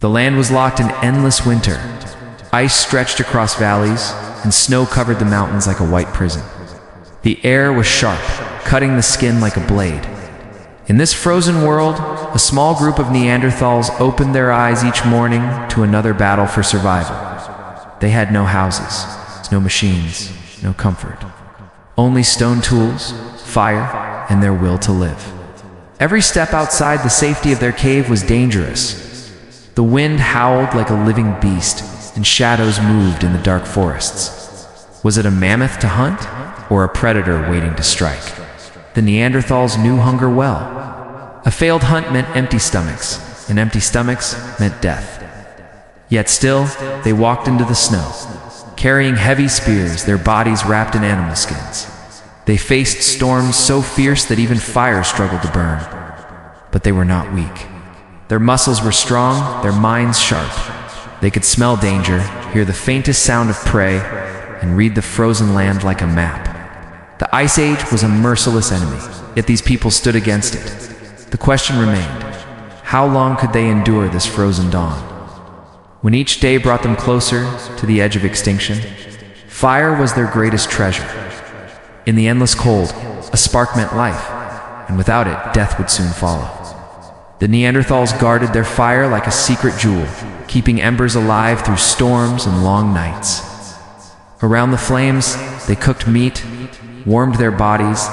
The land was locked in endless winter. Ice stretched across valleys, and snow covered the mountains like a white prison. The air was sharp, cutting the skin like a blade. In this frozen world, a small group of Neanderthals opened their eyes each morning to another battle for survival. They had no houses, no machines, no comfort. Only stone tools, fire, and their will to live. Every step outside the safety of their cave was dangerous. The wind howled like a living beast, and shadows moved in the dark forests. Was it a mammoth to hunt, or a predator waiting to strike? The Neanderthals knew hunger well. A failed hunt meant empty stomachs, and empty stomachs meant death. Yet still, they walked into the snow, carrying heavy spears, their bodies wrapped in animal skins. They faced storms so fierce that even fire struggled to burn. But they were not weak. Their muscles were strong, their minds sharp. They could smell danger, hear the faintest sound of prey, and read the frozen land like a map. The Ice Age was a merciless enemy, yet these people stood against it. The question remained, how long could they endure this frozen dawn? When each day brought them closer to the edge of extinction, fire was their greatest treasure. In the endless cold, a spark meant life, and without it, death would soon follow. The Neanderthals guarded their fire like a secret jewel, keeping embers alive through storms and long nights. Around the flames, they cooked meat, warmed their bodies,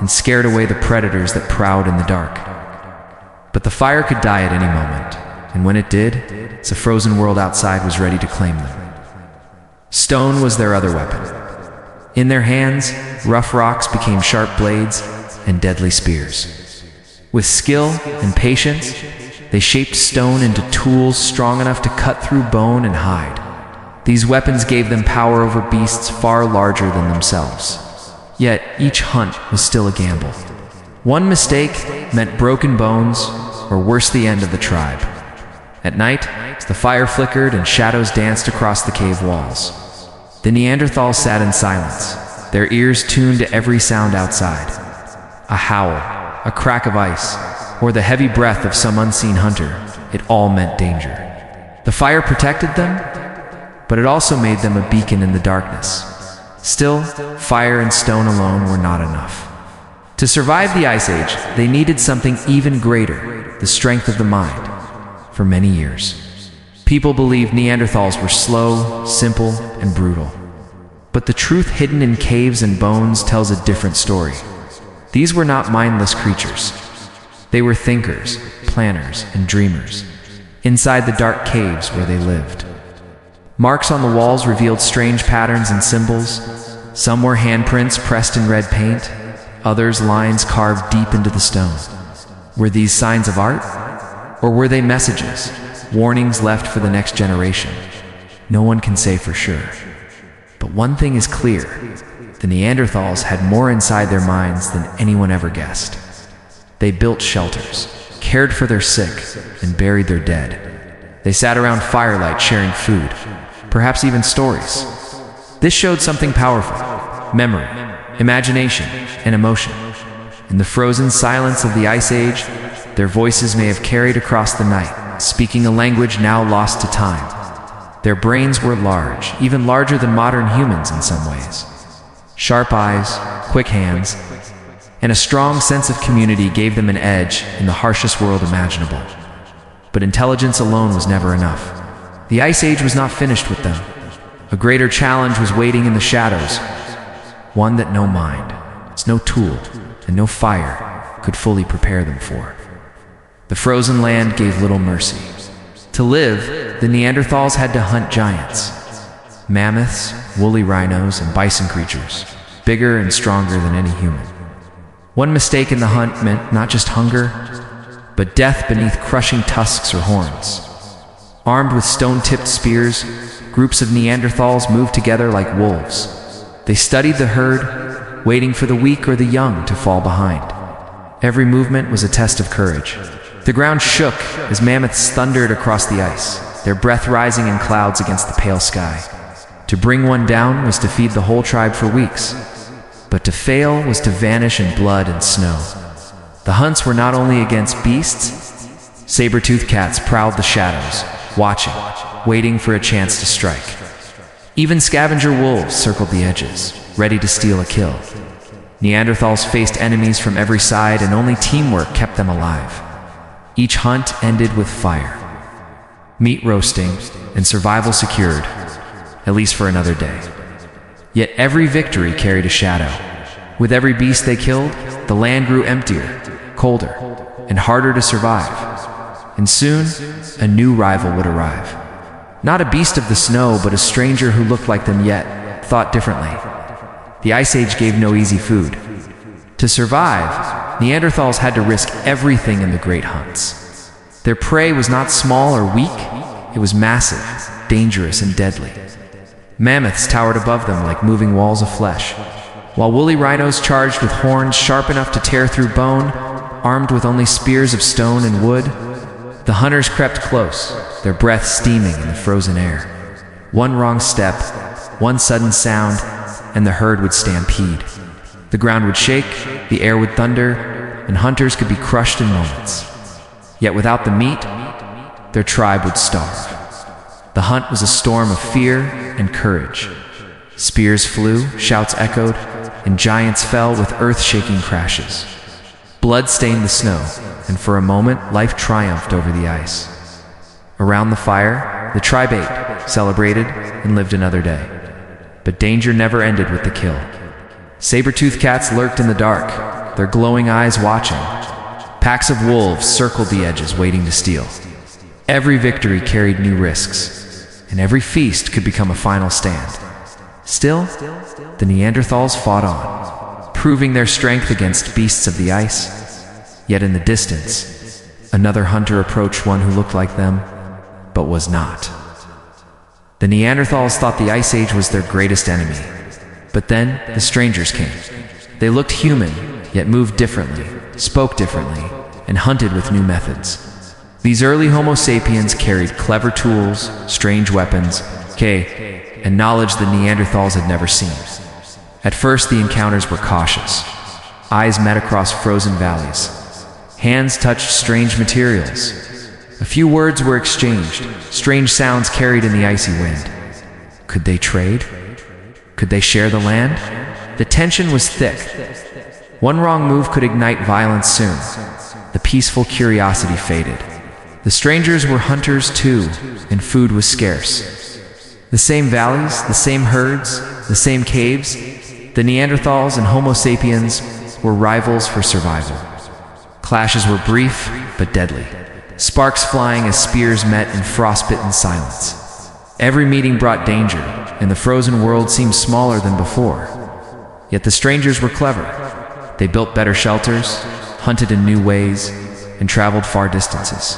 and scared away the predators that prowled in the dark. But the fire could die at any moment, and when it did, the frozen world outside was ready to claim them. Stone was their other weapon. In their hands, rough rocks became sharp blades and deadly spears. With skill and patience, they shaped stone into tools strong enough to cut through bone and hide. These weapons gave them power over beasts far larger than themselves. Yet each hunt was still a gamble. One mistake meant broken bones, or worse, the end of the tribe. At night, the fire flickered and shadows danced across the cave walls. The Neanderthals sat in silence, their ears tuned to every sound outside. A howl, a crack of ice, or the heavy breath of some unseen hunter, it all meant danger. The fire protected them, but it also made them a beacon in the darkness. Still, fire and stone alone were not enough. To survive the Ice Age, they needed something even greater, the strength of the mind. For many years, people believed Neanderthals were slow, simple, and brutal. But the truth hidden in caves and bones tells a different story. These were not mindless creatures. They were thinkers, planners, and dreamers, inside the dark caves where they lived. Marks on the walls revealed strange patterns and symbols. Some were handprints pressed in red paint, others lines carved deep into the stone. Were these signs of art? Or were they messages, warnings left for the next generation? No one can say for sure. But one thing is clear, the Neanderthals had more inside their minds than anyone ever guessed. They built shelters, cared for their sick, and buried their dead. They sat around firelight sharing food, perhaps even stories. This showed something powerful: memory, imagination, and emotion. In the frozen silence of the Ice Age, their voices may have carried across the night, speaking a language now lost to time. Their brains were large, even larger than modern humans in some ways. Sharp eyes, quick hands, and a strong sense of community gave them an edge in the harshest world imaginable. But intelligence alone was never enough. The Ice Age was not finished with them. A greater challenge was waiting in the shadows, one that no mind, no tool, and no fire could fully prepare them for. The frozen land gave little mercy. To live, the Neanderthals had to hunt giants. Mammoths, woolly rhinos, and bison creatures, bigger and stronger than any human. One mistake in the hunt meant not just hunger, but death beneath crushing tusks or horns. Armed with stone-tipped spears, groups of Neanderthals moved together like wolves. They studied the herd, waiting for the weak or the young to fall behind. Every movement was a test of courage. The ground shook as mammoths thundered across the ice, their breath rising in clouds against the pale sky. To bring one down was to feed the whole tribe for weeks, but to fail was to vanish in blood and snow. The hunts were not only against beasts. Saber-toothed cats prowled the shadows, watching, waiting for a chance to strike. Even scavenger wolves circled the edges, ready to steal a kill. Neanderthals faced enemies from every side, and only teamwork kept them alive. Each hunt ended with fire, meat roasting, and survival secured, at least for another day. Yet every victory carried a shadow. With every beast they killed, the land grew emptier, colder, and harder to survive. And soon, a new rival would arrive. Not a beast of the snow, but a stranger who looked like them yet thought differently. The Ice Age gave no easy food. To survive, Neanderthals had to risk everything in the great hunts. Their prey was not small or weak, it was massive, dangerous, and deadly. Mammoths towered above them like moving walls of flesh, while woolly rhinos charged with horns sharp enough to tear through bone, armed with only spears of stone and wood. The hunters crept close, their breath steaming in the frozen air. One wrong step, one sudden sound, and the herd would stampede. The ground would shake, the air would thunder, and hunters could be crushed in moments. Yet without the meat, their tribe would starve. The hunt was a storm of fear and courage. Spears flew, shouts echoed, and giants fell with earth-shaking crashes. Blood stained the snow, and for a moment, life triumphed over the ice. Around the fire, the tribe ate, celebrated, and lived another day. But danger never ended with the kill. Saber-toothed cats lurked in the dark, their glowing eyes watching. Packs of wolves circled the edges, waiting to steal. Every victory carried new risks, and every feast could become a final stand. Still, the Neanderthals fought on, proving their strength against beasts of the ice. Yet in the distance, another hunter approached one who looked like them, but was not. The Neanderthals thought the Ice Age was their greatest enemy. But then, the strangers came. They looked human, yet moved differently, spoke differently, and hunted with new methods. These early Homo sapiens carried clever tools, strange weapons, and knowledge the Neanderthals had never seen. At first, the encounters were cautious. Eyes met across frozen valleys. Hands touched strange materials. A few words were exchanged, strange sounds carried in the icy wind. Could they trade? Could they share the land? The tension was thick. One wrong move could ignite violence soon. The peaceful curiosity faded. The strangers were hunters too, and food was scarce. The same valleys, the same herds, the same caves, the Neanderthals and Homo sapiens were rivals for survival. Clashes were brief, but deadly. Sparks flying as spears met in frostbitten silence. Every meeting brought danger, and the frozen world seemed smaller than before. Yet the strangers were clever. They built better shelters, hunted in new ways, and traveled far distances.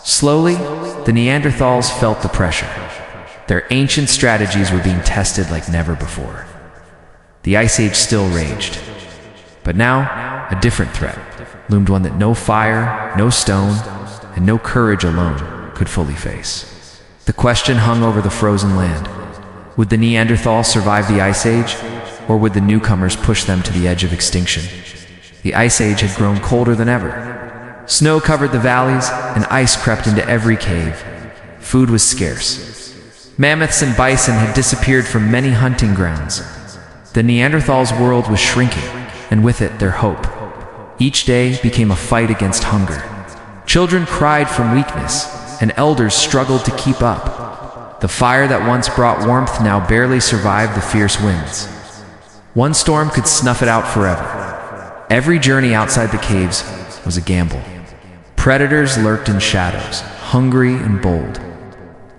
Slowly, the Neanderthals felt the pressure. Their ancient strategies were being tested like never before. The Ice Age still raged. But now, a different threat loomed, one that no fire, no stone, and no courage alone could fully face. The question hung over the frozen land. Would the Neanderthals survive the Ice Age, or would the newcomers push them to the edge of extinction? The Ice Age had grown colder than ever. Snow covered the valleys, and ice crept into every cave. Food was scarce. Mammoths and bison had disappeared from many hunting grounds. The Neanderthals' world was shrinking, and with it their hope. Each day became a fight against hunger. Children cried from weakness, and elders struggled to keep up. The fire that once brought warmth now barely survived the fierce winds. One storm could snuff it out forever. Every journey outside the caves was a gamble. Predators lurked in shadows, hungry and bold.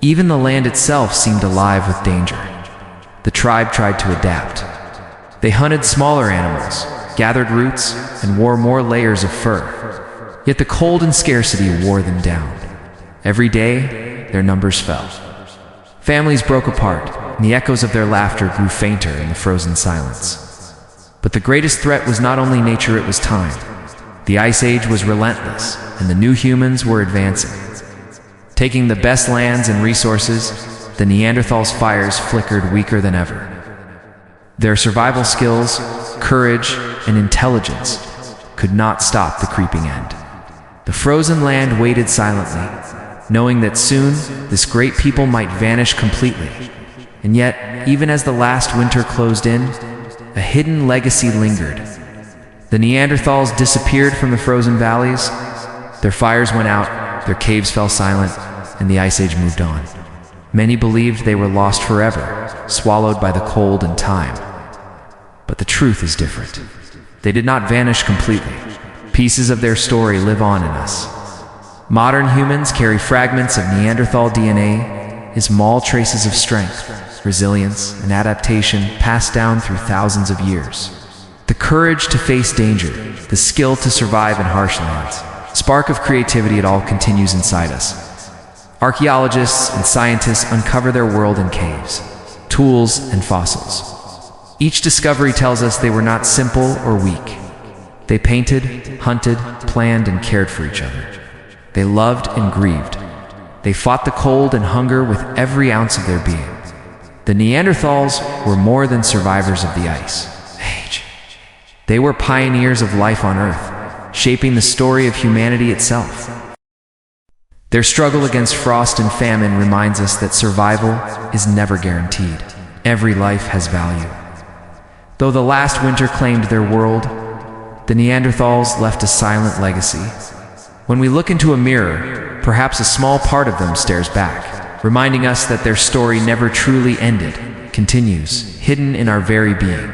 Even the land itself seemed alive with danger. The tribe tried to adapt. They hunted smaller animals, gathered roots, and wore more layers of fur. Yet the cold and scarcity wore them down. Every day, their numbers fell. Families broke apart, and the echoes of their laughter grew fainter in the frozen silence. But the greatest threat was not only nature, it was time. The Ice Age was relentless, and the new humans were advancing. Taking the best lands and resources, the Neanderthals' fires flickered weaker than ever. Their survival skills, courage, and intelligence could not stop the creeping end. The frozen land waited silently, knowing that soon this great people might vanish completely. And yet, even as the last winter closed in, a hidden legacy lingered. The Neanderthals disappeared from the frozen valleys, their fires went out, their caves fell silent, and the Ice Age moved on. Many believed they were lost forever, swallowed by the cold and time. But the truth is different. They did not vanish completely. Pieces of their story live on in us. Modern humans carry fragments of Neanderthal DNA, small traces of strength, resilience, and adaptation passed down through thousands of years. The courage to face danger, the skill to survive in harsh lands, spark of creativity, it all continues inside us. Archaeologists and scientists uncover their world in caves, tools, and fossils. Each discovery tells us they were not simple or weak. They painted, hunted, planned, and cared for each other. They loved and grieved. They fought the cold and hunger with every ounce of their being. The Neanderthals were more than survivors of the Ice Age. They were pioneers of life on Earth, shaping the story of humanity itself. Their struggle against frost and famine reminds us that survival is never guaranteed. Every life has value. Though the last winter claimed their world, the Neanderthals left a silent legacy. When we look into a mirror, perhaps a small part of them stares back, reminding us that their story never truly ended, continues, hidden in our very being.